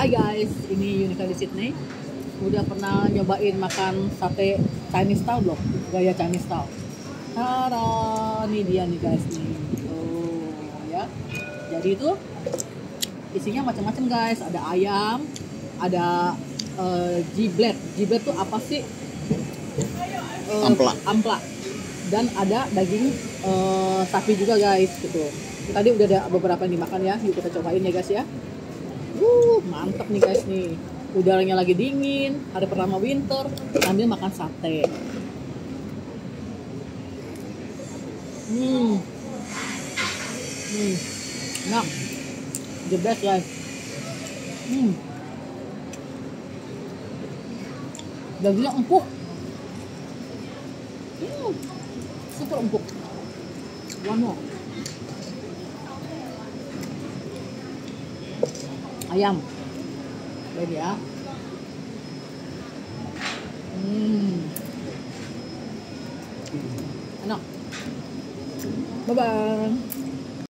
Hai guys, ini Yunika di Sydney. Udah pernah nyobain makan sate Chinese style belum? Gaya Chinese style. Tada, ini dia nih guys nih. Oh ya. Jadi itu isinya macam-macam guys. Ada ayam, ada giblet. Giblet tuh apa sih? Ampla. Dan ada daging sapi juga guys gitu. Tadi udah ada beberapa yang dimakan ya. Yuk kita cobain ya guys ya. Mantep nih guys nih. Udaranya lagi dingin, hari pertama winter, sambil makan sate. Enak. The best guys. Dagingnya empuk. Super empuk. One more. Ayam. Baik ya. Enak. Bye bye.